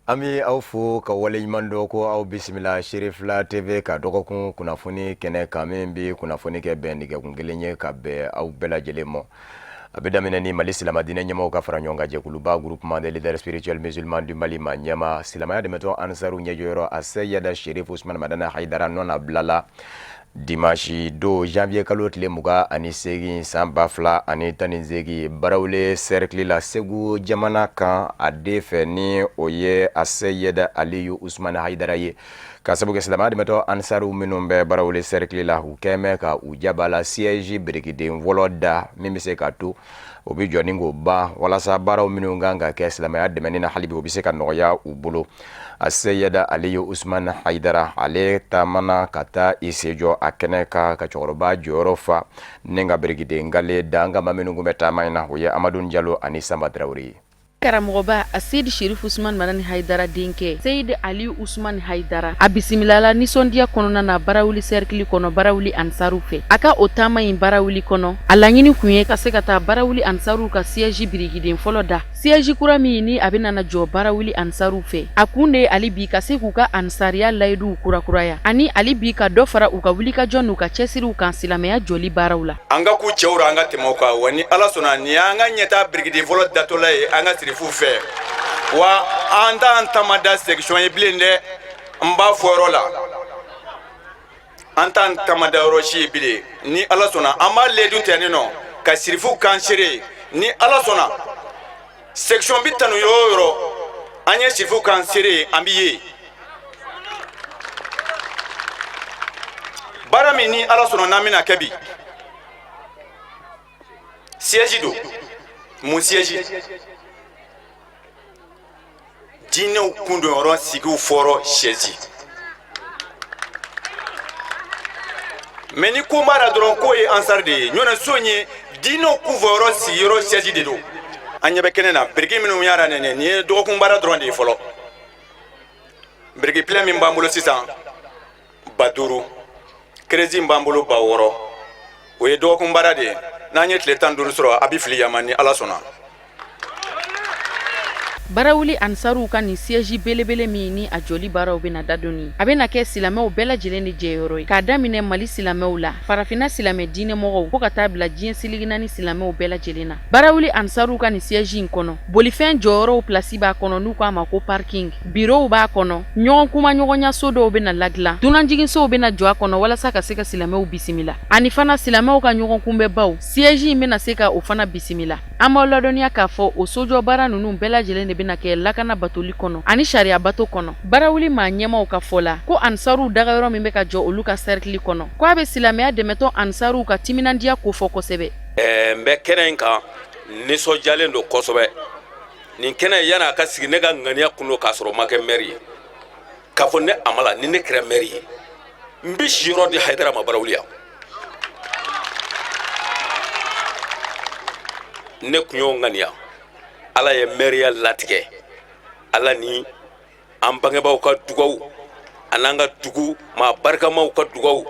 Ami aufu ka waleɲuman ko aw bisimila Sherifla TV ka dɔgɔkun kunnafoni kɛnɛ kan min bi kunnafoni kɛ bɛn nɛgɛkun kelen ye ka bɛn aw bɛɛ lajɛlen ma. A bɛ daminɛ ni Mali silamadinɛ ɲɛmaw ka fara ɲɔgɔn kan jɛkuluba groupement des leaders spirituels musulmans du Mali ma ɲɛma silamaya dɛmɛtɔ Ansaru ɲɛjɔyɔrɔ a Seyada Sherif Usmane Madana Haidara nɔna bilala dimanche 2 janvier kalo tile 28 san 2018 Barawuli cercle la Segu jamana kan a den fɛ ni o ye a Seyada Aliyu Usmane Haidara ye ka sabu kɛ silamaya dɛmɛtɔ Ansaru minnu bɛ Barawuli cercle la u kɛmɛ ka u jabala siège birikiden fɔlɔ da min bɛ se ka to o bi jɔ ni k'o ban walasa baaraw minnu kan ka kɛ silamaya dɛmɛni na hali bi o bɛ se ka nɔgɔya u bolo. A Seyada Aliyu Usmane Haidara ale taamana ka taa i sejɔ a kɛnɛ ka cɛkɔrɔba jɔyɔrɔ fa ni ka birikiden ngale da an ka maa minnu kun bɛ taama in na o ye Amadu Jalo ani Samba Traoré ye. Karamɔgɔba a Seydi Sherif Usmane Madani Haidara denkɛ Seydi Aliyu Usmane Haidara a bisimilala nisɔndiya kɔnɔna na Barawuli cercle kɔnɔ Barawuli Ansaru fɛ a ka o taama in Barawuli kɔnɔ a laɲini kun ye ka se ka taa Barawuli Ansaru ka siège birikiden fɔlɔ da siège kura min ni a bɛ nana jɔ Barawuli Ansaru fɛ a kun de ali bi ka se k'u ka ansariya layiduw kurakuraya ani ali bi ka dɔ fara u ka wulikajɔ n'u ka cɛsiriw kan silamɛya jɔli baaraw la. An ka ku cɛwra an ka tɛmɛ kan wa ni Ala sɔnna ni an ka ɲɛta birikiden fɔlɔ datɔla ye an ka sirifu fɛ wa an t'an tamada section ye bilen dɛ n b'a fɔ yɔrɔ la an t'an tamada yɔrɔ si ye bilen ni Ala sɔnna an b'a ledun tɛ ni nɔ ka sirifu kan seere ni Ala sɔnna section bi tanu yɔrɔ o yɔrɔ an ye sirifu kan seere an bi ye baara min ni Ala sɔnna n'an bɛna kɛ bi siège do mun siège dinɛw kundonyɔrɔ sigiw fɔrɔ chaise mais ni ko b'a la dɔrɔn k'o ye Ansar de ye ɲɔnɛ so ye dinɛw kufɔyɔrɔ sigiyɔrɔ chaise de don an ɲɛ bɛ kɛnɛ na biriki minnu y'a la nɛnɛ nin ye dɔgɔkun baara dɔrɔn de ye fɔlɔ biriki pilɛ min b'an bolo sisan 5000 crédit b'an bolo 6000 o ye dɔgɔkun baara de ye n'an ye tile 15 sɔrɔ a bɛ fili yama ni Ala sɔnna. Barawuli Ansaru ka ni siège belebele min ni a joli baaraw bɛna dadoni a bɛna kɛ silamɛw bɛɛ lajɛlen de jɛyɔrɔ ye k'a daminɛ Mali silamɛw la farafina silamɛ diinɛmɔgɔw fo ka taa bila diɲɛ siligina ni silamɛw bɛɛ lajɛlen na. Barawuli Ansaru ka ni siège in kɔnɔ bolifɛn jɔyɔrɔw place b'a kɔnɔ n'u k'a ma ko parking bureau b'a kɔnɔ ɲɔgɔn kuma ɲɔgɔnya so dɔw bɛna ladilan dunanjiginsow bɛna jɔ a kɔnɔ walasa ka se ka silamɛw bisimila ani fana silamɛw ka ɲɔgɔn kunbɛbaw siège in bɛna se ka o fana bisimila an b'aw ladɔnniya k'a fɔ o sojɔ baara ninnu bɛɛ lajɛlen de bɛna kɛ lakana batoli kɔnɔ ani sariya bato kɔnɔ. Barawuli maa ɲɛmaw ka fɔ la ko Ansaru dagayɔrɔ min bɛ ka jɔ olu ka cercle kɔnɔ ko a bɛ silamɛya dɛmɛtɔ Ansaru ka timinandiya ko fɔ kosɛbɛ. N bɛ kɛnɛ in kan nisɔndiyalen don kosɛbɛ nin kɛnɛ yana a ka sigi ne ka ŋaniya kun don k'a sɔrɔ ma kɛ maire ye k'a fɔ ne Amala ni ne kɛra maire ye n bɛ siyɔrɔ di Haidara ma Barawuli yan ne kun y'o ŋaniya Ala ye maire latigɛ Ala ni an bangebaaw ka dugawu an'an ka dugu maa barikamaw ka dugawu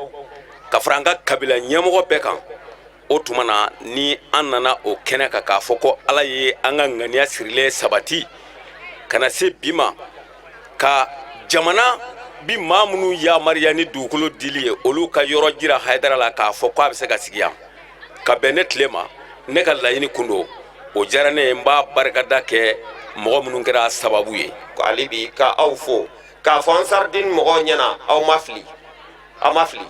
ka fara an ka kabila ɲɛmɔgɔ bɛɛ kan o tuma na ni an nana o kɛnɛ kan k'a fɔ ko Ala ye an ka ŋaniya sirilen sabati kana se bi ma ka jamana bi maa minnu yamariya ni dugukolo dili ye olu ka yɔrɔ jira Haidara la k'a fɔ ko a bɛ se ka sigi yan ka bɛn ne tile ma ne ka laɲini kun don o diyara ne ye n b'a barikada kɛ mɔgɔ minnu kɛra sababu ye ko ale bi ka aw fo k'a fɔ Ansardin mɔgɔw ɲɛna aw ma fili a ma fili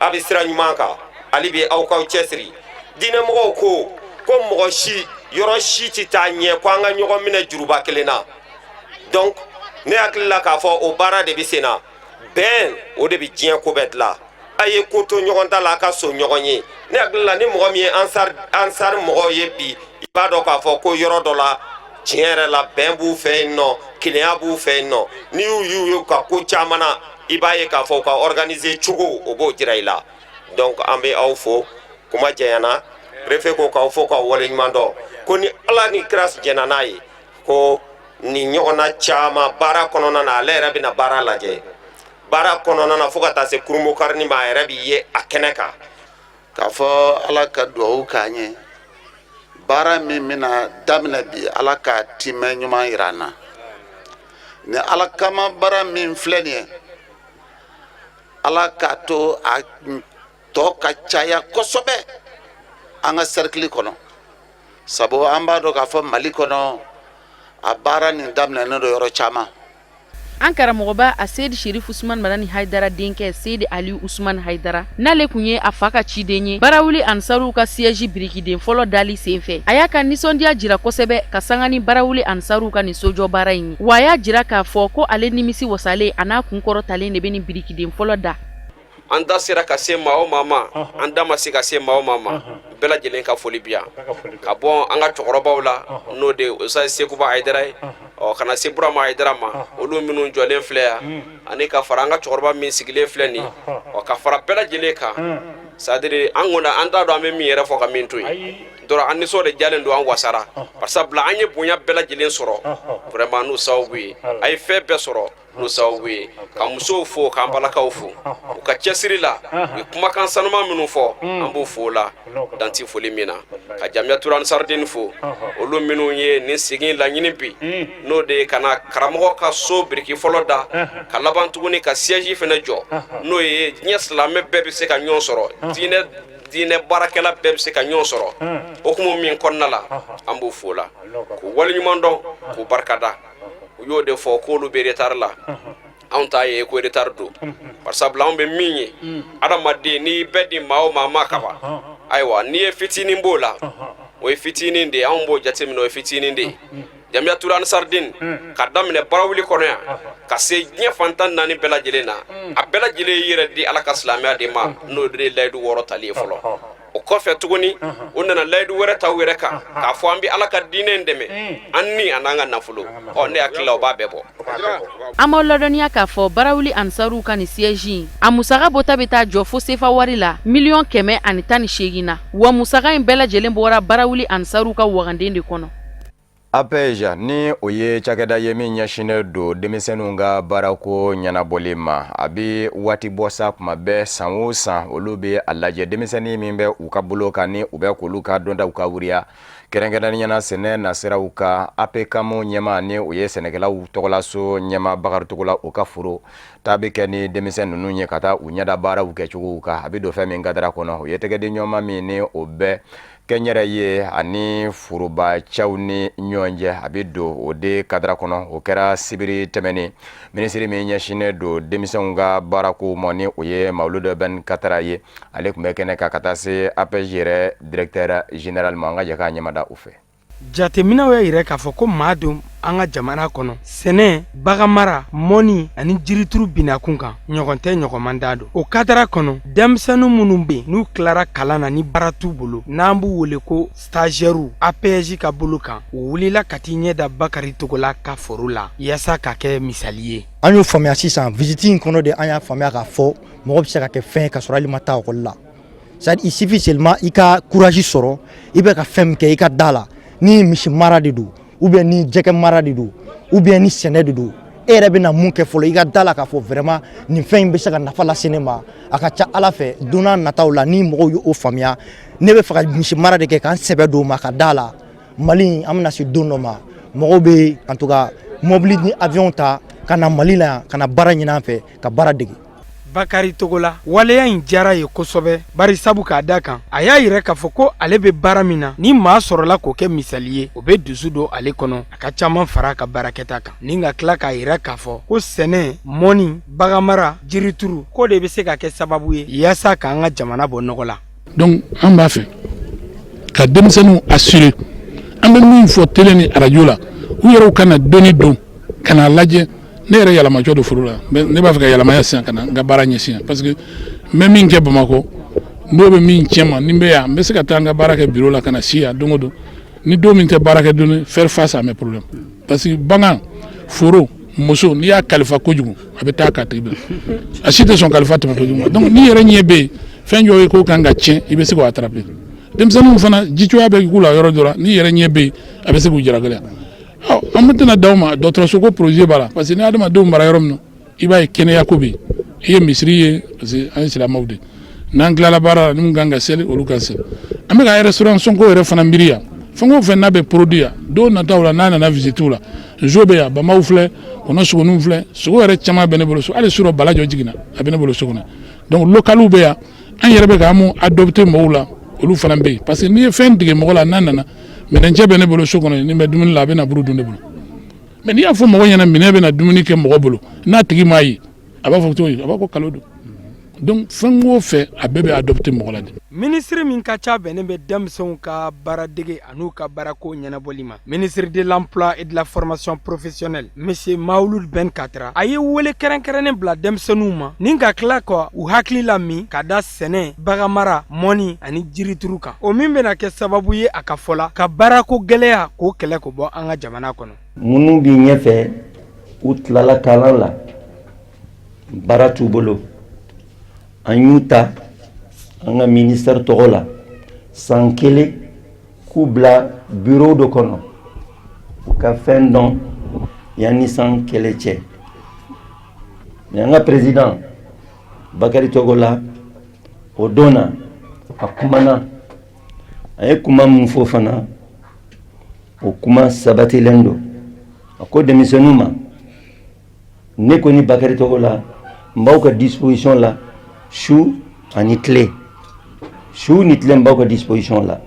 a bɛ sira ɲuman kan ale bi aw k'aw cɛsiri diinɛmɔgɔw ko mɔgɔ si yɔrɔ si tɛ taa ɲɛ ko an ka ɲɔgɔn minɛ juruba kelen na donc ne hakili la k'a fɔ o baara de bɛ sen na bɛn o de bɛ diɲɛ ko bɛɛ dilan a ye ko to ɲɔgɔn ta la a ka so ɲɔgɔn ye ne hakili la ni mɔgɔ min ye Ansar mɔgɔw ye bi i b'a dɔn k'a fɔ ko yɔrɔ dɔ la tiɲɛ yɛrɛ la bɛn b'u fɛ yen nɔ kelenya b'u fɛ yen nɔ ni y'u ye ka ko caman na i b'a ye k'a fɔ ka organiser cogo o b'o jira i la donc an bɛ aw fo kuma jɛnyana préfet ko k'aw fo k'aw waleɲuman dɔn ko ni Ala ni kira jɛnna n'a ye ko ni ɲɔgɔnna caman baara kɔnɔna na ale yɛrɛ bɛna baara lajɛ baara kɔnɔna na fo ka taa se kurumokarani ma a yɛrɛ bɛ ye a kɛnɛ kan k'a fɔ Ala ka dugawu k'an ye baara min bɛna daminɛ bi Ala ka timɛ ɲuman yira an na ni ala kama bara min filɛ nin ye ala k'a to a tɔ ka caya kosɛbɛ an ka cercle kɔnɔ sabu an b'a dɔn k'a fɔ Mali kɔnɔ a baara nin daminɛnen don yɔrɔ caman. An karamɔgɔba a Seydi Sherif Usman Madani Haidara denkɛ Seydi Ali Usman Haidara n'ale kun ye a fa ka ciden ye barawuli Ansaru ka siège birikiden fɔlɔ dali senfɛ a y'a ka nisɔndiya jira kosɛbɛ ka sanga ni barawuli Ansaru ka nin sojɔ baara in ye wa a y'a jira k'a fɔ ko ale nimisi wasalen a n'a kunkɔrɔtalen de bɛ nin birikiden fɔlɔ da. An da sera ka se maa o maa ma an da ma se ka se maa o maa ma bɛɛ lajɛlen ka foli bi yan ka bɔ an ka cɛkɔrɔbaw la n'o de Usayi Sekuba Haidara ye kana se Burama Haidara ma olu minnu jɔlen filɛ yan ani ka fara an ka cɛkɔrɔba min sigilen filɛ nin ka fara bɛɛ lajɛlen kan c'est-à-dire an kɔni an t'a dɔn an bɛ min yɛrɛ fɔ ka min to yen dɔrɔn an nisɔn de jalen don an wasara barisabula an ye bonya bɛɛ lajɛlen sɔrɔ vraiment n'o sababu ye a ye fɛn bɛɛ sɔrɔ n'o sababu ye ka musow fo k'an balakaw fo u ka cɛsiri la u ye kumakan sanuma minnu fɔ an b'o fo la danti foli min na ka Jamiyatul Ansarudine fo olu minnu ye nin segin laɲini bi n'o de ye ka na karamɔgɔ ka so biriki fɔlɔ da ka laban tuguni ka siège fɛnɛ jɔ n'o ye diɲɛ silamɛ bɛɛ bɛ se ka ɲɔgɔn sɔrɔ diinɛ baarakɛla bɛɛ bɛ se ka ɲɔgɔn sɔrɔ hukumu min kɔnɔna la an b'o fo la k'u waleɲuman dɔn k'u barikada u y'o de fɔ k'olu bɛ retard la anw t'a ye ko retard don barisabula anw bɛ min ye adamaden n'i bɛɛ di maa o maa ma kaban ayiwa n'i ye fitinin b'o la o ye fitinin de ye anw b'o jateminɛ o ye fitinin de ye Jamiyatul Ansarudine ka daminɛ barawuli kɔnɔ yan ka se diɲɛ fantan naani bɛɛ lajɛlen na a bɛɛ lajɛlen yɛrɛ di ala ka silamɛya de ma n'o de ye layidu 6 tali ye fɔlɔ o kɔfɛ tuguni o nana layidu wɛrɛ ta u yɛrɛ kan k'a fɔ an bɛ ala ka diinɛ in dɛmɛ an ni a n'an ka nafolo ne hakili la o b'a bɛɛ bɔ. An m'aw ladɔnniya k'a fɔ barawuli Ansaru ka nin siège in a musaka bɔta bɛ taa jɔ fo sefa wari la $118,000 na wa musaka in bɛɛ lajɛlen bɔra barawuli Ansaru ka waganden de kɔnɔ. APEJ ni o ye cakɛda ye min ɲɛsinnen don denmisɛnninw ka baarako ɲɛnabɔli ma a bɛ waati bɔ sa kuma bɛɛ san o san olu bɛ a lajɛ denmisɛnnin min bɛ u ka bolo kan ni u bɛ k'olu ka dɔntaw ka wuriya kɛrɛnkɛrɛnnenya sɛnɛ nasiraw ka APECAM ɲɛma ni o ye sɛnɛkɛlaw tɔgɔlaso ɲɛma Bakari la u ka foro ta bɛ kɛ ni denmisɛn ninnu ye ka taa u ɲɛda baaraw kɛcogow kan a bɛ don fɛn min kadara kɔnɔ o ye tɛgɛden ɲɔgɔnma min ni o bɛɛ kɛnyɛrɛ ye ani furuba cɛw ni ɲɔgɔn cɛ a bɛ don o de kadara kɔnɔ o kɛra sibiri tɛmɛnen minisiri min ɲɛsinnen don denmisɛnw ka baarako ma ni o ye Mawuludu Ben Katara ye ale tun bɛ kɛnɛ kan ka taa se APEJ yɛrɛ directeur général ma an ka jɛ k'a ɲɛmada u fɛ. Jateminɛw y'a yira k'a fɔ ko maa don an ka jamana kɔnɔ sɛnɛ baganmara mɔni ani jirituru binakun kan ɲɔgɔn tɛ ɲɔgɔnman da don o kadara kɔnɔ denmisɛnnin minnu bɛ n'u tilara kalan na ni baara t'u bolo n'an b'u wele ko stagiaires APEJ ka bolo kan u wulila ka t'i ɲɛ da Bakari Togola ka foro la yaasa ka kɛ misali ye. An y'o faamuya sisan visite in kɔnɔ de an y'a faamuya k'a fɔ mɔgɔ bɛ se ka kɛ fɛn ka sɔrɔ hali ma taa ekɔli la c'est-à-dire il suffit seulement i ka courage sɔrɔ i bɛ ka fɛn min kɛ i ka da la ni misi mara de do ou bien ni jɛgɛ mara de do ou bien ni sɛnɛ de do e yɛrɛ bɛ na mun kɛ fɔlɔ i ka da la k'a fɔ vraiment nin fɛn in bɛ se ka nafa lase ne ma a ka ca Ala fɛ don n'a nataw la ni mɔgɔw y'o faamuya ne bɛ fɛ ka misi mara de kɛ k'an sɛbɛ don o ma ka da la Mali an bɛna se don dɔ ma mɔgɔw bɛ en tout cas mobili ni avion ta ka na Mali la ka na baara ɲini an fɛ ka baara dege. Bakari Togola waleya in diyara ye kosɛbɛ bari sabu k'a da kan a y'a yira k'a fɔ ko ale bɛ baara min na ni maa sɔrɔla k'o kɛ misali ye o bɛ dusu don ale kɔnɔ a ka caman fara a ka baarakɛta kan ni ka tila k'a yira k'a fɔ ko sɛnɛ mɔni baganmara jirituru ko de bɛ se ka kɛ sababu ye yaasa k'an ka jamana bɔ nɔgɔ la. Donc an b'a fɛ ka denmisɛnninw assurer an bɛ min fɔ télé ni radio la u yɛrɛw kana dɔnni dɔn ka n'a lajɛ ne yɛrɛ yɛlɛmajɔ do foro la ne b'a fɛ ka yɛlɛmaya sisan ka na n ka baara ɲɛsin parce que n bɛ min kɛ Bamakɔ n'o bɛ min tiɲɛ ma ni n bɛ yan n bɛ se ka taa n ka baara kɛ bureau la ka na si yan don o don ni don min tɛ baara kɛ don faire face à mes problèmes parce que bagan foro muso n'i y'a kalifa kojugu a bɛ taa k'a tigi bila a si tɛ sɔn kalifa tɛmɛ kojugu ma donc n'i yɛrɛ ɲɛ bɛ yen fɛn jɔ ye k'o kan ka tiɲɛ i bɛ se k'o attraper denmisɛnninw fana jicogoya bɛ k'u la yɔrɔ dɔ la n'i yɛrɛ ɲɛ bɛ yen a bɛ se k'u jaragɛlɛya. An bɛ tɛna d'aw ma dɔgɔtɔrɔso ko projet b'a la parce que ni adamadenw mara yɔrɔ min na i b'a ye kɛnɛya ko bɛ yen i ye misiri ye parce que an ye silamɛw de n'an tilala baara la ni mun kan ka seli olu ka seli an bɛ ka restauration ko yɛrɛ fana miiri yan Fongo fait n'a be produit do na tawla na na visite la jobe ya ba mawfle kono sugo num fle sugo re chama benebolo so ale suro balajo jigina abenebolo so na donc localu be ya an yerbe ga mu adopter mawla olu fana be parce que ni fen dige mo la nanana mais den je benebolo so kono ni be dumun la be na buru dunde bolo mais ni afo mo nyana mine be na dumuni ke mo bolo na tigi mai aba fo to aba ko kalodo donc fongo fait abebe adopter mo la Ministre min ka ca bɛnnen bɛ denmisɛnw ka baaradege an'u ka baarako ɲɛnabɔli ma. Ministre de l'Emploi et de la Formation Professionnelle, Monsieur Maouloud Ben Katra, a ye wele kɛrɛnkɛrɛnnen bila denmisɛnninw ma ni ka tila ka u hakili la min ka da sɛnɛ, baganmara, mɔni ani jirituru kan. O min bɛna kɛ sababu ye a ka fɔ la ka baarako gɛlɛya k'o kɛlɛ k'o bɔ an ka jamana kɔnɔ. Minnu bi ɲɛfɛ u tilala kalan la baara t'u bolo an y'u ta an ka ministère tɔgɔ la san kelen k'u bila bureau dɔ kɔnɔ u ka fɛn dɔn yanni san kɛlɛ cɛ mais an ka président Bakari Togola o don na a kumana a ye kuma min fɔ fana o kuma sabatilen don a ko denmisɛnninw ma ne ko ni Bakari Togola n b'aw ka disposition la su ani tile su ni tile n b'aw ka disposition la.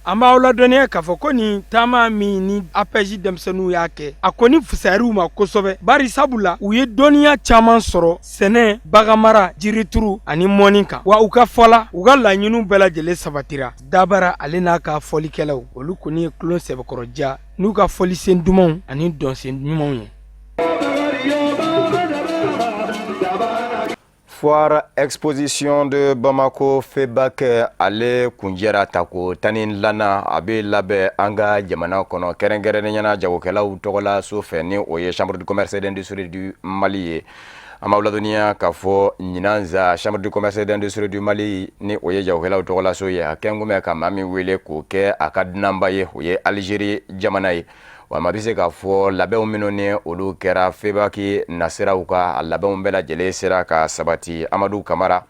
An b'aw ladɔnniya k'a fɔ ko nin taama min ni APJ denmisɛnninw y'a kɛ a kɔni fisayar'u ma kosɛbɛ bari sabula u ye dɔnniya caman sɔrɔ sɛnɛ baganmara jirituru ani mɔni kan wa u ka fɔla u ka laɲiniw bɛɛ lajɛlen sabatira Dabara ale n'a ka fɔlikɛlaw olu kɔni ye kulon sɛbɛkɔrɔdiya n'u ka fɔlisen dumanw ani dɔnsen ɲumanw ye. Foire exposition de Bamako FEBAC ale kunjɛra tako tani lana a bɛ labɛn an ka jamana kɔnɔ kɛrɛnkɛrɛnnenya jagokɛlaw tɔgɔ la so fɛ ni o ye Chambre du commerce et d'industrie du Mali ye an b'aw ladɔnniya k'a fɔ ɲinanza Chambre du commerce et d'industrie du Mali ni o ye jagokɛlaw tɔgɔ la so ye a kɛ n ko ka maa min wele k'o kɛ a ka dunanba ye o ye Algérie jamana ye. Wa ma bɛ se k'a fɔ labɛnw minnu ni olu kɛra FEBAC nasiraw ka a labɛnw bɛɛ lajɛlen sera ka sabati Amadou Kamara,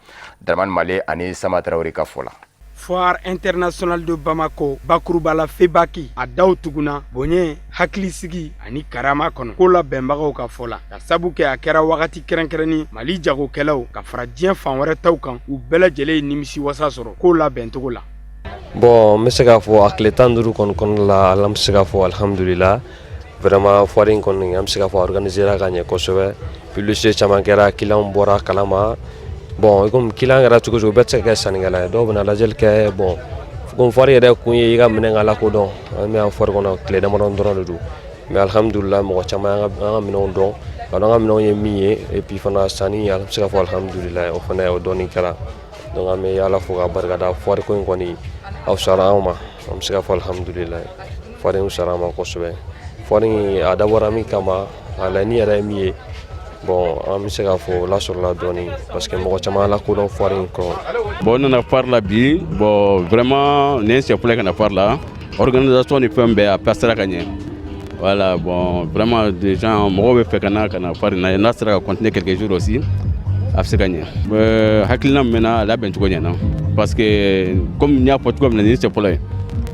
Dramane Male ani Sama Traoré ka fɔ la. Foire internationale de Bamako bakuruba la FEBAC a daw tuguna bonɲɛ hakilisigi ani karama kɔnɔ ko la bɛnbagaw ka fɔ la ka sabu kɛ a kɛra wagati kɛrɛnkɛrɛnni Mali jagokɛlaw ka fara diɲɛ fan wɛrɛ taw kan u bɛɛ lajɛlen ye nimisi wasa sɔrɔ ko la bɛncogo la. Bon, n bɛ se k'a fɔ a tile 15 kɔnɔ la an bɛ se k'a fɔ alhamdulillah vraiment foire in kɔni an bɛ se k'a fɔ organisera ka ɲɛ kosɛbɛ publicité caman kɛra client bɔra kalama bon comme client kɛra cogo cogo bɛɛ tɛ se ka kɛ sannikɛla ye dɔw bɛna lajɛli kɛ bon comme foire yɛrɛ kun ye i ka minɛn ka lakodɔn an bɛ yan foire kɔnɔ tile damadɔ dɔrɔn de don mais alhamdulillah mɔgɔ caman an ka minɛnw dɔn ka dɔn an ka minɛnw ye min ye et puis fana sanni an bɛ se k'a fɔ alhamdulillah o fana o dɔɔni kɛra donc an bɛ Ala fo ka barikada foire ko in kɔni aw sara an ma an bɛ se k'a fɔ alhamdulillah foire in sara an ma kosɛbɛ foire in a dabɔra min kama a laɲini yɛrɛ ye min ye bon an bɛ se k'a fɔ o lasɔrɔla dɔɔni parce que mɔgɔ caman lakodɔn foire in kɔnɔ. Bon n nana foire la bi bon vraiment ne c'est pour ka na foire la organisation ni fɛn bɛɛ a passera ka ɲɛ voilà bon vraiment des gens mɔgɔw bɛ fɛ ka na foire in na n'a sera ka continuer quelques jours aussi a bɛ se ka ɲɛ hakilina min bɛ na a labɛn cogo ɲɛna parce que comme n y'a fɔ cogo min na nin c'est pour la ye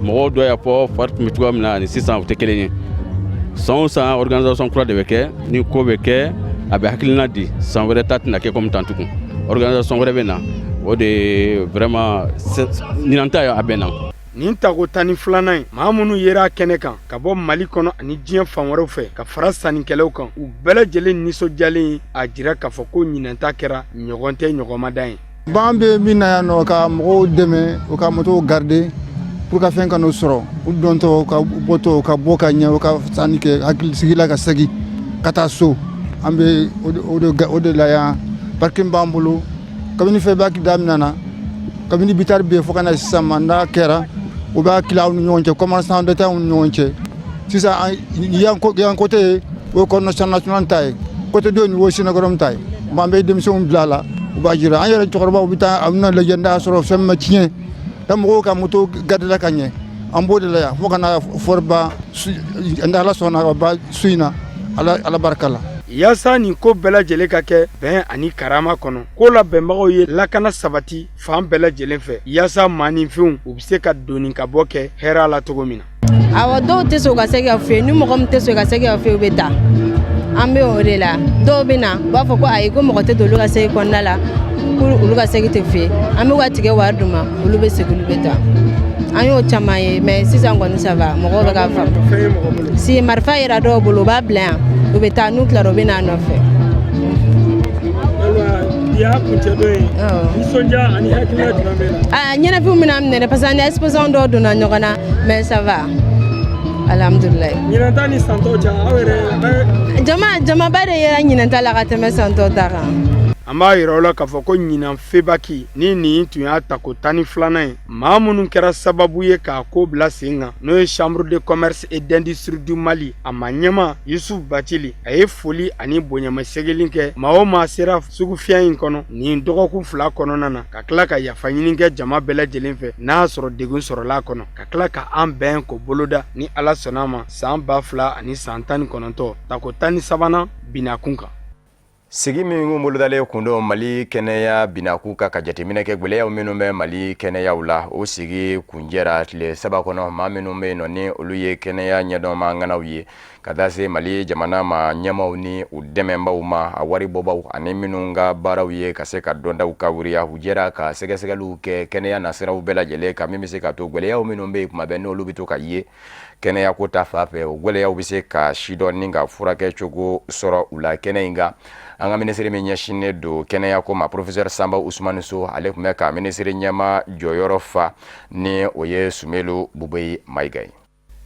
mɔgɔw dɔ y'a fɔ foire tun bɛ cogo min na ani sisan u tɛ kelen ye san o san organisation kura de bɛ kɛ ni ko bɛ kɛ a bɛ hakilina di san wɛrɛ ta tɛna kɛ comme tan tugun organisation wɛrɛ bɛ na o de vraiment ɲinan ta ye a bɛ na. Nin tako tani filanan maa minnu yera kɛnɛ kan ka bɔ Mali kɔnɔ ani diɲɛ fan wɛrɛw fɛ ka fara sannikɛlaw kan u bɛɛ lajɛlen nisɔndiyalen a jira k'a fɔ ko ɲinanta kɛra ɲɔgɔn tɛ ɲɔgɔnmadan ye. B'an bɛ min na yan nɔ ka mɔgɔw dɛmɛ u ka motow garder pour ka fɛn ka n'u sɔrɔ u dɔntɔ u ka bɔtɔ u ka bɔ ka ɲɛ u ka sanni kɛ hakilisigi la ka segin ka taa so an bɛ o de la yan parking b'an bolo kabini FEBAC daminɛna kabini bitari bɛ yen fo ka na sisan ma n'a kɛra u b'a tila aw ni ɲɔgɔn cɛ commerçant dɔ tɛ aw ni ɲɔgɔn cɛ sisan yan côté ye o ye coordination nationale ta ye côté dɔ nin o ye Sénégal ta ye bon an bɛ denmisɛnw bila a la u b'a jira an yɛrɛ cɛkɔrɔbaw bɛ taa a bɛna lajɛ n'a sɔrɔ fɛn ma tiɲɛ da mɔgɔw ka moto gardela ka ɲɛ an b'o de la yan fo ka na fɔriba n Ala sɔnna ba su in na Ala barika la. Yaasa nin ko bɛɛ lajɛlen ka kɛ bɛn ani karama kɔnɔ ko la bɛnbagaw ye lakana sabati fan bɛɛ lajɛlen fɛ yaasa maaninfinw u bɛ se ka donni ka bɔ kɛ hɛrɛ la cogo min na. awa dɔw tɛ sɔn ka se ka fɛ ni mɔgɔ min tɛ sɔn ka se ka fɛ u bɛ taa an bɛ o de la dɔw bɛ na u b'a fɔ ko ayi ko mɔgɔ tɛ don olu ka segi kɔnɔna la ko olu ka segi tɛ fɛ an bɛ ka tigɛ wari d'u ma olu bɛ segin olu bɛ taa an y'o caman ye mais sisan kɔni ça va mɔgɔw bɛ ka faamu si marifa yɛrɛ dɔw bolo u b'a bila yan u bɛ taa n'u tilara u bɛ n'a nɔfɛ. ɲɛnafinw bɛna minɛ dɛ parce que an ni exposant dɔw donna ɲɔgɔn na mais ça va alhamdulilayi. ɲinɛnta ni santɔ cɛ aw yɛrɛ jamaba de yɛrɛ ɲinɛnta la ka tɛmɛ santɔ ta kan. an b'a yira aw la k'a fɔ ko ɲinan febaki ni nin tun y'a ta ko 12nan ye maa minnu kɛra sababu ye k'a ko bila sen kan n'o ye chambre de commerce et d'industrie du Mali a ma ɲɛma Yusuf Bacili a ye foli ani bonyamasegeli kɛ maa o maa sera sugu fiyɛ in kɔnɔ nin dɔgɔkun 2 kɔnɔna na ka tila ka yafa ɲini kɛ jama bɛɛ lajɛlen fɛ n'a y'a sɔrɔ degun sɔrɔla a kɔnɔ ka tila ka an bɛn ko boloda ni Ala sɔnna ma san 2000 ani san 19 tako 13nan binakun kan. Sigi min bolodalen kundo Mali kɛnɛya binaku ka jateminɛ kɛ gwɛlɛyaw minnu bɛ Mali kɛnɛyaw la o sigi kunjɛra tile 7 kɔnɔ maa minnu bɛ yen nɔ ni olu ye kɛnɛya ɲɛdɔn manganaw ye ka taa se Mali jamana ma ɲɛmaw ni u dɛmɛbaw ma a waribɔbaw ani minnu ka baaraw ye ka se ka dɔndaw ka wuriya u jɛra ka sɛgɛsɛgɛliw kɛ kɛnɛya nasiraw bɛɛ lajɛlen ka min bɛ se ka to gwɛlɛyaw minnu bɛ yen kuma bɛɛ n'olu bɛ to ka ye kɛnɛya ko ta fan fɛ o gwɛlɛyaw bɛ se ka sidɔn ni ka furakɛ cogo sɔrɔ u la kɛnɛ in kan. An ka minisiri min ɲɛsinnen don kɛnɛya ko ma professeur Samba Ousmane So ale tun bɛ ka minisiri ɲɛma jɔyɔrɔ fa ni o ye Sumelu Bubeyi Mayiga ye.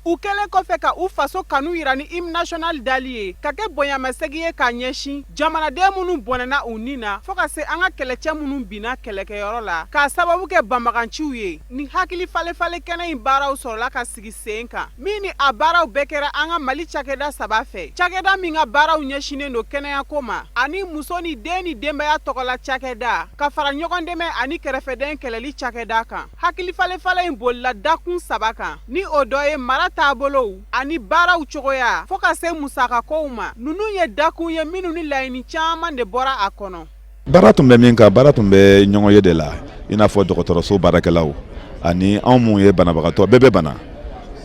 U kɛlen kɔfɛ ka u faso kanu yira ni hymne national dali ye ka kɛ bonyamasegi ye k'a ɲɛsin jamanaden minnu bɔnɛna u nin na fɔ ka se an ka kɛlɛcɛ minnu binna kɛlɛkɛyɔrɔ la k'a sababu kɛ banbaganciw ye ni hakili falefale kɛnɛ in baaraw sɔrɔla ka sigi sen kan min ni a baaraw bɛɛ kɛra an ka Mali cakɛda 3 fɛ cakɛda min ka baaraw ɲɛsinnen don kɛnɛyako ma ani muso ni den ni denbaya tɔgɔla cakɛda ka fara ɲɔgɔn dɛmɛ ani kɛrɛfɛden kɛlɛli cakɛda kan hakili falefale in bolila dakun 3 kan ni o dɔ ye mara taabolow ani baaraw cogoya fɔ ka se musakakow ma nunu ye dakun ye minnu ni laɲini caman de bɔra a kɔnɔ. Baara tun bɛ min kan baara tun bɛ ɲɔgɔn ye de la i n'a fɔ dɔgɔtɔrɔso baarakɛlaw ani anw mun ye banabagatɔ bɛɛ bɛ bana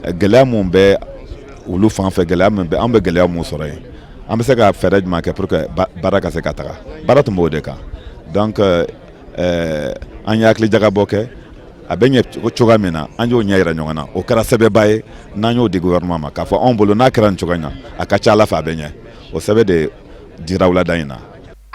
gɛlɛya mun bɛ olu fan fɛ gɛlɛya mun bɛ an bɛ gɛlɛya mun sɔrɔ yen an bɛ se ka fɛɛrɛ jumɛn kɛ pour que baara ka se ka taga baara tun b'o de kan donc an ye hakili jagabɔ kɛ a bɛ ɲɛ cogoya min na an y'o ɲɛ yira ɲɔgɔn na o kɛra sɛbɛnba ye n'an y'o di gouvernement ma k'a fɔ anw bolo n'a kɛra nin cogoya in na a ka ca Ala fɛ a bɛ ɲɛ o sɛbɛn de dira wulada in na.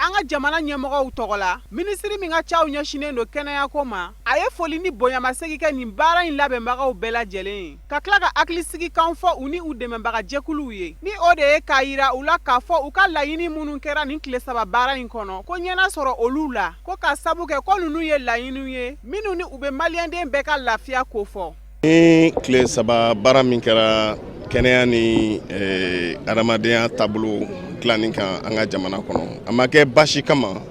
An ka jamana ɲɛmɔgɔw tɔgɔ la minisiri min ka caw ɲɛsinnen don kɛnɛyako ma a ye foli ni bonyamasegi kɛ nin baara in labɛnbagaw bɛɛ lajɛlen ye ka tila ka hakilisigikan fɔ u ni u dɛmɛbaga jɛkuluw ye ni o de ye k'a yira u la k'a fɔ u ka laɲini minnu kɛra nin tile 3 baara in kɔnɔ ko ɲɛna sɔrɔ olu la ko ka sabu kɛ ko ninnu ye laɲiniw ye minnu ni u bɛ maliyɛnden bɛɛ ka lafiya ko fɔ. Ni tile 3 baara min kɛra kɛnɛya ni adamadenya taabolo dilanni kan an ka jamana kɔnɔ a ma kɛ basi kama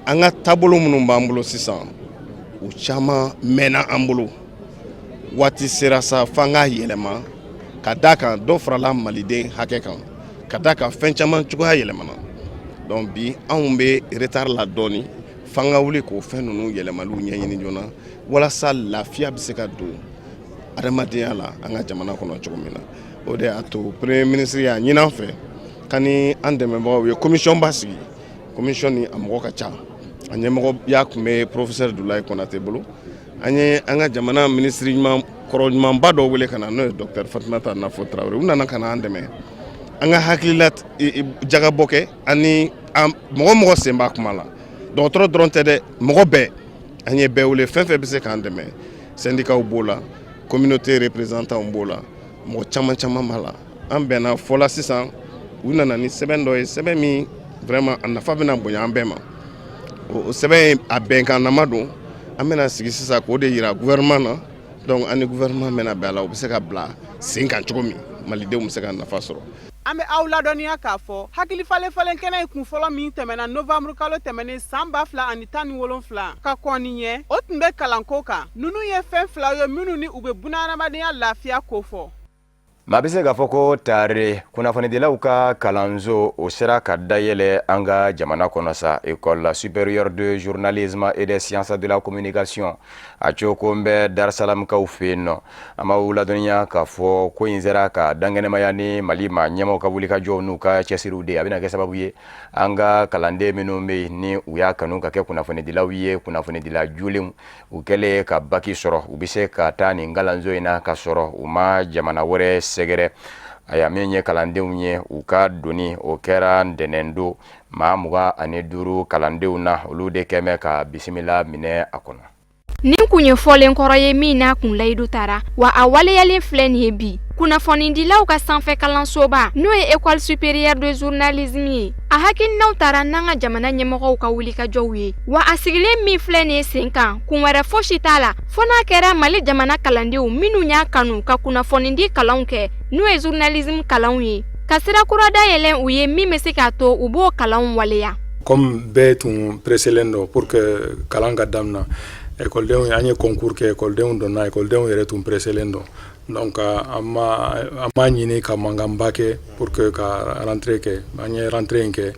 an ka taabolo minnu b'an bolo sisan u caman mɛnna an bolo waati sera sa f'an ka yɛlɛma ka d'a kan dɔ farala maliden hakɛ kan ka d'a kan fɛn caman cogoya yɛlɛmana donc bi anw bɛ retard la dɔɔni f'an ka wuli k'o fɛn ninnu yɛlɛmaliw ɲɛɲini joona walasa lafiya bɛ se ka don adamadenya la an ka jamana kɔnɔ cogo min na o de y'a to premier ministre y'a ɲini an fɛ ka ni an dɛmɛbagaw ye commission b'a sigi commission ni a mɔgɔ ka ca a ɲɛmɔgɔ y'a kun bɛ professeur Dulaye Konate bolo an ye an ka jamana ministre kɔrɔ ɲumanba dɔ wele ka na n'o ye docteur Fatumata Nafo Traoré u nana ka na an dɛmɛ an ka hakilila jagabɔ kɛ ani mɔgɔ sen b'a kuma la dɔgɔtɔrɔ dɔrɔn tɛ dɛ mɔgɔ bɛɛ an ye bɛɛ wele fɛn fɛn bɛ se k'an dɛmɛ syndicat b'o la communauté représentant b'o la mɔgɔ caman b'a la an bɛnna fɔla sisan u nana ni sɛbɛn dɔ ye sɛbɛn min vraiment a nafa bɛna bonya an bɛɛ ma o sɛbɛn a bɛnkanama don an bɛna sigi sisan k'o de yira gouvernement na donc ani gouvernement bɛna bɛn a la u bɛ se ka bila sen kan cogo min malidenw bɛ se ka nafa sɔrɔ. An bɛ aw ladɔnniya k'a fɔ hakili falefalen kɛnɛ ye kun fɔlɔ min tɛmɛna novembre kalo tɛmɛnen san 2017 ka kɔn nin ɲɛ o tun bɛ kalanko kan ninnu ye fɛn 2 ye minnu ni u bɛ bunahadamadenya lafiya ko fɔ. maa bɛ se k'a fɔ ko tare kunnafonidilaw ka kalanso o sera ka dayɛlɛ an ka jamana kɔnɔ sa école supérieure de journalisme et des sciences de la communication a co ko n bɛ Darusalamkaw fɛ yen nɔ an b'aw ladɔnniya k'a fɔ ko in sera ka dankɛnɛmaya ni Mali maa ɲɛmaw ka wulikajɔw n'u ka cɛsiriw de a bɛna kɛ sababu ye an ka kalanden minnu bɛ yen ni u y'a kanu ka kɛ kunnafonidilaw ye kunnafonidila jolenw u kɛlen ka baki sɔrɔ u bɛ se ka taa nin kalanso in na ka sɔrɔ u ma jamana wɛrɛ sɛgɛrɛ a y'a min ye kalandenw ye u ka doni o kɛra ntɛnɛndo maa 25 kalandenw na olu de kɛmɛ ka bisimila minɛ a kɔnɔ. Nin kun ye fɔlen kɔrɔ ye min n'a kun layidu tara wa a waleyalen filɛ nin ye bi kunnafonidilaw ka sanfɛ kalansoba n'o ye école supérieure de journalisme ye a hakilinaw tara n'an ka jamana ɲɛmɔgɔw ka wulikajɔw ye wa a sigilen min filɛ nin ye sen kan kun wɛrɛ fosi t'a la fɔ n'a kɛra Mali jamana kalandenw minnu y'a kanu ka kunnafonidi kalanw kɛ n'o ye journalisme kalanw ye ka sira kura dayɛlɛn u ye min bɛ se k'a to u b'o kalanw waleya. Comme bɛɛ tun preselen don pour que kalan ka damina écoledenw an ye concours kɛ écoledenw donna écoledenw yɛrɛ tun preselen don donc an ma ɲini ka mankanba kɛ pour que ka rentrée kɛ an ye rentrée in kɛ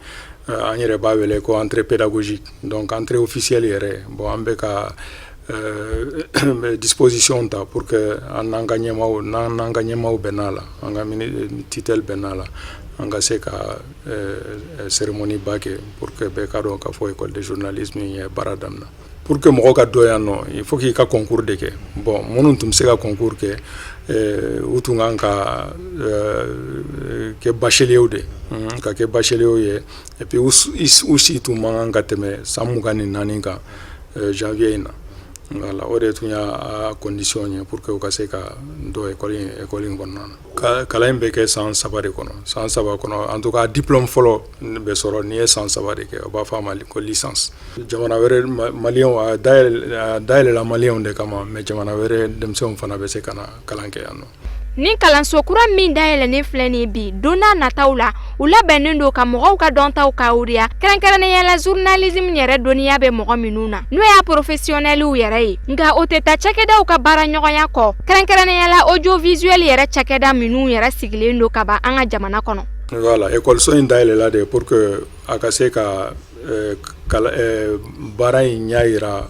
an yɛrɛ b'a wele ko entrée pédagogique donc entrée officielle yɛrɛ bon an bɛ ka disposition ta pour que n'an ka ɲɛmaw bɛn n'a la an ka titel bɛn n'a la an ka se ka cérémonie ba kɛ pour que bɛɛ ka dɔn k'a fɔ école de journalisme ye baara daminɛ. Pour que mɔgɔ ka dɔ yan nɔ il faut qu'il ka concours de kɛ bon minnu tun bɛ se ka concours kɛ u tun kan ka kɛ bacheliers de ka kɛ bacheliers ye et puis u si tun man kan ka tɛmɛ san 24 kan janvier in na voilà o de tun y'a condition ye pour que u ka se ka dɔ école in kɔnɔna na kalan in bɛ kɛ san 3 de kɔnɔ san 3 kɔnɔ en tout cas diplôme fɔlɔ bɛ sɔrɔ n'i ye san 3 de kɛ o b'a fɔ a ma ko licence jamana wɛrɛ maliyɛnw a dayɛlɛla maliyɛnw de kama mais jamana wɛrɛ denmisɛnw fana bɛ se ka na kalan kɛ yan nɔ. Nin kalanso kura min dayɛlɛnen filɛ nin bi don n'a nataw la u labɛnnen don ka mɔgɔw ka dɔntaw kawuriya kɛrɛnkɛrɛnnenya la journalisme yɛrɛ dɔnniya bɛ mɔgɔ minnu na n'o y'a professionnels yɛrɛ ye nka o tɛ taa cakɛdaw ka baaraɲɔgɔnya kɔ kɛrɛnkɛrɛnnenya la audiovisuel yɛrɛ cakɛda minnu yɛrɛ sigilen don ka ban an ka jamana kɔnɔ. Voilà écoleso in dayɛlɛla de pour que a ka se ka baara in ɲɛ yira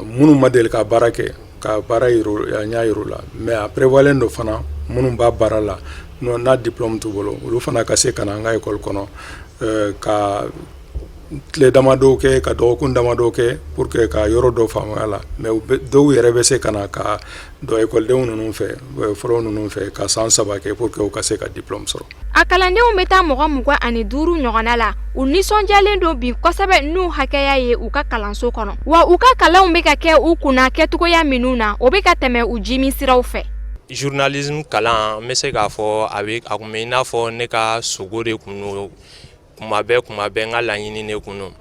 minnu ma deli ka baara kɛ ka baara ɲa yir'u la mais a prévoilen do fana minnu b'a baara la n'a diplôme t'u bolo olu fana ka se ka na an ka école kɔnɔ ka tile damadɔ kɛ ka dɔgɔkun damadɔ kɛ pour que ka yɔrɔ dɔ faamuya la mais dɔw yɛrɛ bɛ se ka na ka dɔ écoledenw ninnu fɛ fɔlɔ ninnu fɛ ka san 3 kɛ pour que u ka se ka diplôme sɔrɔ. A kalandenw bɛ taa mɔgɔ 25 ɲɔgɔnna la u nisɔndiyalen don bi kosɛbɛ n'u hakɛya ye u ka kalanso kɔnɔ wa u ka kalanw bɛ ka kɛ u kunna kɛcogoya minnu na o bɛ ka tɛmɛ u jimi siraw fɛ. Journalisme kalan n bɛ se k'a fɔ a kun bɛ i n'a fɔ ne ka sogo de kun don kuma bɛɛ n ka laɲini de kun don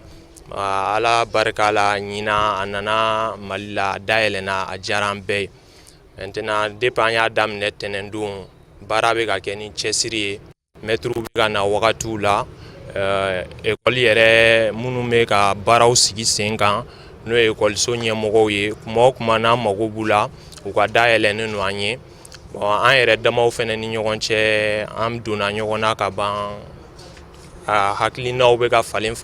ala barika la ɲina a nana Mali la dayɛlɛnna a diyara an bɛɛ ye maintenant depuis an y'a daminɛ tɛnɛndon baara bɛ ka kɛ ni cɛsiri ye maîtres bɛ ka na wagatiw la école yɛrɛ minnu bɛ ka baaraw sigi sen kan n'o ye écoleso ɲɛmɔgɔw ye kuma o kuma n'an mago b'u la u ka dayɛlɛnnen don an ye bon an yɛrɛ damaw fɛnɛ ni ɲɔgɔn cɛ an donna ɲɔgɔn na ka ban hakilinaw bɛ ka falen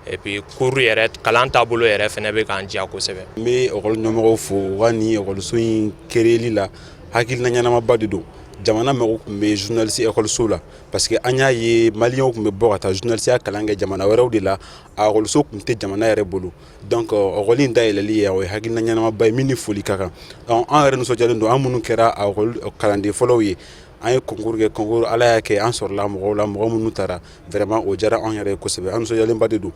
et puis cours yɛrɛ kalan taabolo yɛrɛ fɛnɛ bɛ k'an diya kosɛbɛ. N bɛ école ɲɛmɔgɔw fo u ka nin écoleso in créeli la hakilina ɲɛnamaba de don jamana mago tun bɛ journaliste écoleso la parce que an y'a ye maliyɛnw tun bɛ bɔ ka taa journalistiya kalan kɛ jamana wɛrɛw de la a écoleso tun tɛ jamana yɛrɛ bolo donc école in dayɛlɛli ye o ye hakilina ɲɛnamaba ye min ni foli ka kan an yɛrɛ nisɔndiyalen don an minnu kɛra kalanden fɔlɔw ye an ye concours kɛ concours ala y'a kɛ an sɔrɔla mɔgɔw la mɔgɔ minnu taara vraiment o diyara an yɛrɛ ye kosɛbɛ an nisɔndiyalenba de don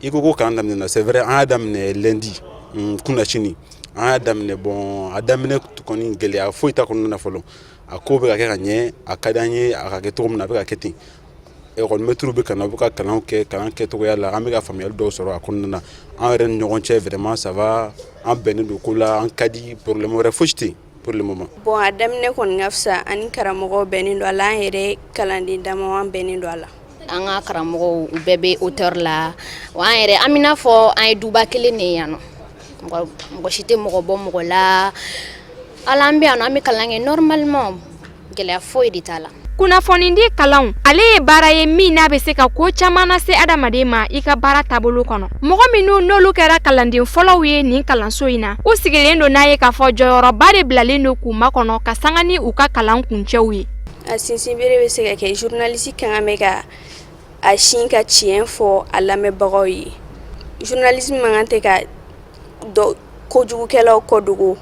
i ko kalan daminɛna c'est vrai an y'a daminɛ lundi kunna sini an y'a daminɛ bon a daminɛ kɔni gɛlɛya foyi t'a kɔnɔna na fɔlɔ a ko bɛ ka kɛ ka ɲɛ a ka di an ye a ka kɛ cogo min na a bɛ ka kɛ ten école maîtres bɛ ka na u bɛ ka kalan kɛcogoya la an bɛ ka faamuyali dɔw sɔrɔ a kɔnɔna na an yɛrɛ ni ɲɔgɔn cɛ vraiment ça va an bɛnnen don ko la an ka di problème wɛrɛ fosi tɛ yen pour le moment. Bon a daminɛ kɔni ka fisa ani karamɔgɔw bɛnnen don a la an yɛrɛ kalanden dama an bɛnnen don a la. An ka karamɔgɔw u bɛɛ bɛ hauteur la wa an yɛrɛ an bɛna fɔ an ye duba kelen de yan nɔ mɔgɔ si tɛ mɔgɔ bɔ mɔgɔ la ala an bɛ yan nɔ an bɛ kalan kɛ normalement gɛlɛya foyi de t'a la. Kunnafonidi kalanw ale ye baara ye min n'a bɛ se ka ko caman lase adamaden ma i ka baara taabolo kɔnɔ. Mɔgɔ minnu n'olu kɛra kalanden fɔlɔw ye nin kalanso in na u sigilen don n'a ye k'a fɔ jɔyɔrɔba de bilalen don k'u makɔnɔ ka sanga ni u ka kalan kuncɛw ye. A sinsinbere bɛ se ka kɛ journaliste kan ka mɛn ka a sin ka tiɲɛ fɔ a lamɛnbagaw ye. Journalisme man kan tɛ ka kojugukɛlaw kɔ dogo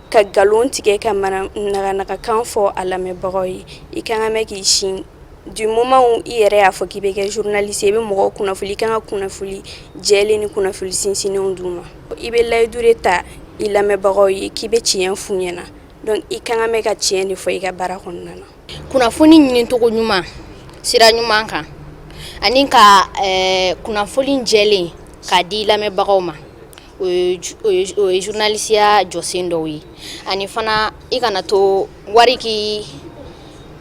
ka galon tigɛ ka naga-nagakan fɔ a lamɛnbagaw ye. I kan ka mɛn k'i sin du moment où i yɛrɛ y'a fɔ k'i bɛ kɛ journaliste i bɛ mɔgɔw kunnafoli i kan ka kunnafoli jɛlen ni kunnafoli sinsinnenw d'u ma. I bɛ layidu de ta i lamɛnbagaw ye k'i bɛ tiɲɛ f'u ɲɛna. Donc i kan ka mɛn ka tiɲɛ de fɔ i ka baara kɔnɔna na. Kunnafoni ɲinicogo ɲuman sira ɲuman kan ani ka kunnafoni jɛlen k'a di lamɛnbagaw ma. O ye journalisiya jɔsen dɔw ye ani fana I kana to wari k'i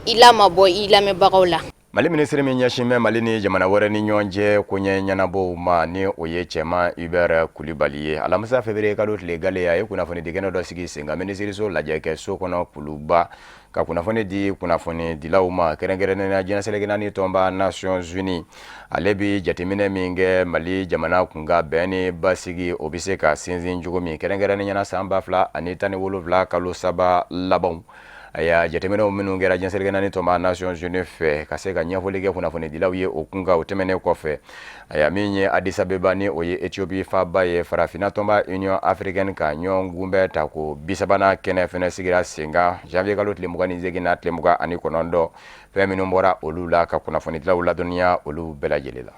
lamabɔ I lamɛnbagaw la. Mali ministre min ɲɛsin bɛ Mali ni jamana wɛrɛ ni ɲɔgɔn cɛ koɲɛ ɲɛnabɔw ma ni o ye cɛman Hubert Kulibali ye. Alamisa février kalo tile gale a ye kunnafoni dikɛnɛ dɔ sigi sen kan minisiriso lajɛ kɛ so kɔnɔ kuluba ka kunnafoni di kunnafoni dilaw ma kɛrɛnkɛrɛnnenya jɛnɛsɛlɛkɛ naani tɔnba Nations Unies. Ale bi jateminɛ min kɛ Mali jamana kunka bɛn ni basigi o bɛ se ka sinsin cogo min kɛrɛnkɛrɛnnenya san 2017 kalo 3 labanw. A y'a jateminɛw minnu kɛra jɛnɛsɛlɛkɛ naani tɔnba Nations Unies fɛ ka se ka ɲɛfɔli kɛ kunnafoni dilaw ye o kunka o tɛmɛnen kɔfɛ. A y'a min ye Addis Abeba ni o ye Ethiopie faba ye farafinna tɔnba Union Africaine ka ɲɔgɔn kunbɛn ta ko 30nan kɛnɛ fɛnɛ sigira sen kan janvier kalo tile 28 n'a tile 29 fɛn minnu bɔra olu la ka kunnafoni dilaw ladɔnniya olu bɛɛ lajɛlen la.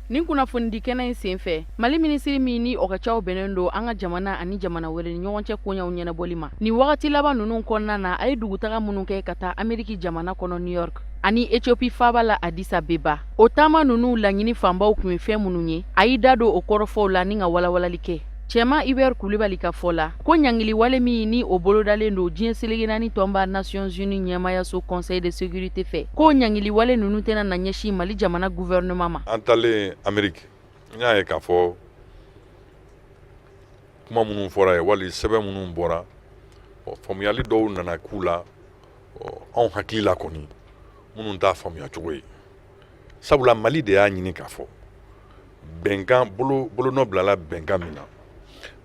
Nin kunnafoni di kɛnɛ in senfɛ Mali minisiri min ni o ka caw bɛnnen don an ka jamana ani jamana wɛrɛ ni ɲɔgɔn cɛ koɲɛw ɲɛnabɔli ma. Ni wagati laban ninnu kɔnɔna na a ye dugutaga minnu kɛ ka taa Ameriki jamana kɔnɔ New York ani Ethiopie faba la Addis Abeba. O taama ninnu laɲini fanbaw kun ye fɛn minnu ye a y'i da don o kɔrɔfɔw la ni ka walawalali kɛ. Cɛman Hubert Kulibali ka fɔ la ko ɲangili wale min ni o bolodalen don diɲɛ selege naani tɔnba Nations Unies ɲɛmayaso Conseil de sécurité fɛ ko ɲangili wale ninnu tɛna na ɲɛsin Mali jamana gouvernement ma. An talen Ameriki n y'a ye k'a fɔ kuma minnu fɔra ye wali sɛbɛn minnu bɔra faamuyali dɔw nana k'u la anw hakili la kɔni minnu t'a faamuya cogo ye sabula Mali de y'a ɲini k'a fɔ bɛnkan bolonɔ bilala bɛnkan min na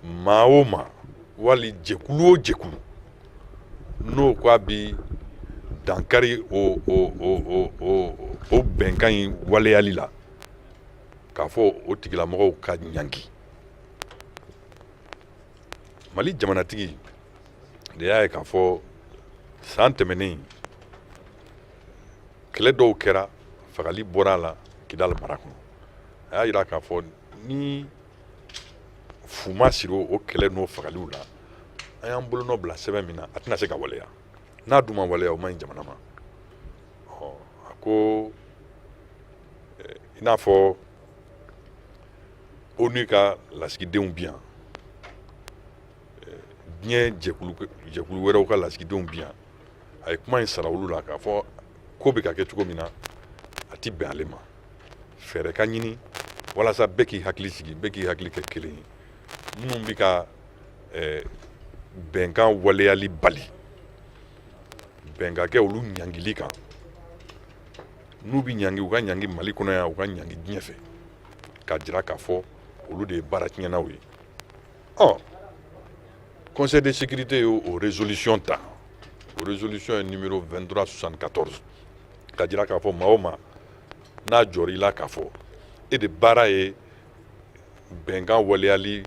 maa o maa wali jɛkulu o jɛkulu n'o ko a bi dankari o bɛnkan in waleyali la k'a fɔ o tigilamɔgɔw ka ɲangi. Mali jamanatigi de y'a ye k'a fɔ san tɛmɛnen kɛlɛ dɔw kɛra fagali bɔra a la Kidal mara kɔnɔ. A y'a jira k'a fɔ ni fuma siri o kɛlɛ n'o fagaliw la an y'an bolonɔ bila sɛbɛn min na a tɛna se ka waleya n'a dun ma waleya o man ɲi jamana ma. A ko i n'a fɔ ONU ka lasigidenw bi yan diɲɛ jɛkulu wɛrɛw ka lasigidenw bi yan a ye kuma in sara olu la k'a fɔ ko bɛ ka kɛ cogo min na a ti bɛn ale ma fɛɛrɛ ka ɲini walasa bɛɛ k'i hakili sigi bɛɛ k'i hakili kɛ kelen ye minnu bɛ ka bɛnkan waleyali bali bɛnkan kɛ olu ɲangili kan n'u bɛ ɲangi u ka ɲangi Mali kɔnɔ yan u ka ɲangi diɲɛ fɛ ka jira k'a fɔ olu de ye baara tiɲɛnaw ye. Conseil de sécurité y'o résolution ta o résolution ye numéro 2374 ka jira k'a fɔ maa o maa n'a jɔr'i la k'a fɔ e de baara ye bɛnkan waleyali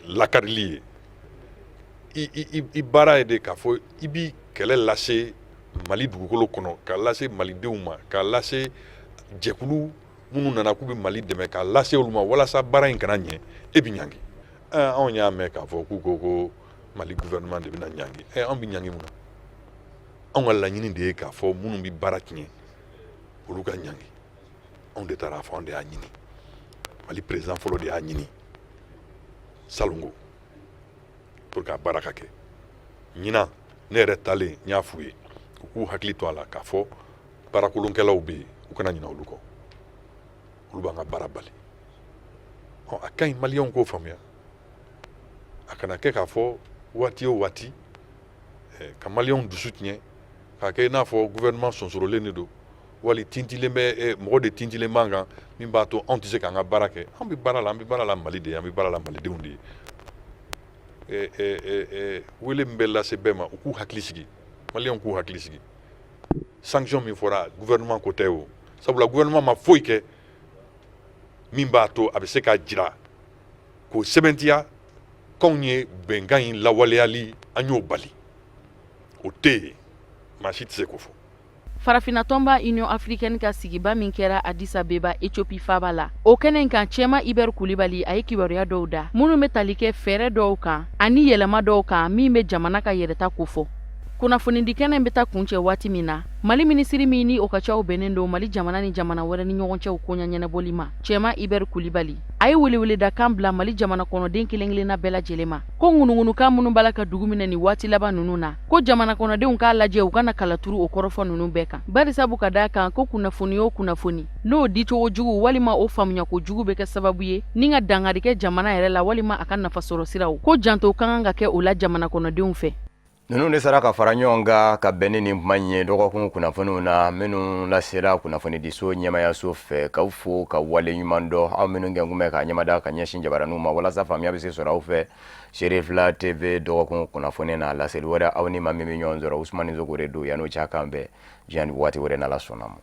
lakarili ye i baara ye de k'a fɔ i bi kɛlɛ lase Mali dugukolo kɔnɔ k'a lase malidenw ma k'a lase jɛkulu minnu nana k'u bɛ Mali dɛmɛ k'a lase olu ma walasa baara in kana ɲɛ e bi ɲangi. Anw y'a mɛn k'a fɔ k'u ko Mali gouvernement de bɛna ɲangi anw bɛ ɲangi mun na anw ka laɲini de ye k'a fɔ minnu bɛ baara tiɲɛ olu ka ɲangi anw de taara fɔ anw de y'a ɲini Mali président fɔlɔ de y'a ɲini Salongo pour que a baara ka kɛ ɲinan ne yɛrɛ talen n y'a f'u ye u k'u hakili to a la k'a fɔ baarakolonkɛlaw bɛ yen u kana ɲinɛ olu kɔ olu b'an ka baara bali a ka ɲi maliyɛnw k'o faamuya a kana kɛ k'a fɔ waati o waati ka maliyɛnw dusu tiɲɛ k'a kɛ i n'a fɔ gouvernement sonsorolen de don wali tintilen bɛ mɔgɔ de tintilen b'an kan min b'a to anw tɛ se k'an ka baara kɛ an bɛ baara la Mali de ye an bɛ baara la malidenw de ye wele min bɛ lase bɛɛ ma u k'u hakili sigi maliyɛnw k'u hakili sigi sanction min fɔra gouvernement ko tɛ o sabula gouvernement ma foyi kɛ min b'a to a bɛ se ka jira k'o sɛbɛntiya k'anw ye bɛnkan in lawaleyali an y'o bali o tɛ yen maa si tɛ se k'o fɔ. Farafina tɔnba Union Africaine ka sigiba min kɛra Addis Abeba Ethiopie faaba la o kɛnɛ in kan Cɛma Iber Kulibali a ye kibaruya dɔw da minnu bɛ tali kɛ fɛɛrɛ dɔw kan ani yɛlɛma dɔw kan min bɛ jamana ka yɛrɛta ko fɔ. Kunnafonidi kɛnɛ bɛ taa kuncɛ waati min na Mali minisiri min ni o ka caw bɛnnen don Mali jamana ni jamana wɛrɛ ni ɲɔgɔn cɛw koɲa ɲɛnabɔli ma Cɛma Iber Kulibali a ye weleweleda kan bila Mali jamana kɔnɔden kelen-kelenna bɛɛ lajɛlen ma ko ŋunuŋunukan minnu b'a la ka dugu minɛ ni waati laban ninnu na ko jamana kɔnɔdenw k'a lajɛ u kana kalaturu o kɔrɔfɔ ninnu bɛɛ kan barisabu ka daa kan ko kunnafoni o kunnafoni n'o dicogo jugu walima o faamuya ko jugu bɛ kɛ sababu ye ni ka dangari kɛ jamana yɛrɛ la walima a ka nafasɔrɔ siraw ko janto kan ka kɛ o la jamana kɔnɔdenw fɛ. Ninnu de sera ka fara ɲɔgɔn kan ka bɛn ni kuma ɲɛ dɔgɔkun kunnafoniw na minnu lasera kunnafoni di so ɲɛmayaso fɛ k'aw fo ka wale ɲuman dɔ aw minnu kɛ kun bɛ ka ɲɛmada ka ɲɛsin jabaraniw ma walasa faamuya bɛ se sɔrɔ aw fɛ Sherifla TV dɔgɔkun kunnafoni na laseli wɛrɛ aw ni maa min bɛ ɲɔgɔn sɔrɔ Usmani Zogo de don yan'o cɛ kan bɛɛ diɲɛ waati wɛrɛ n'Ala sɔnna ma.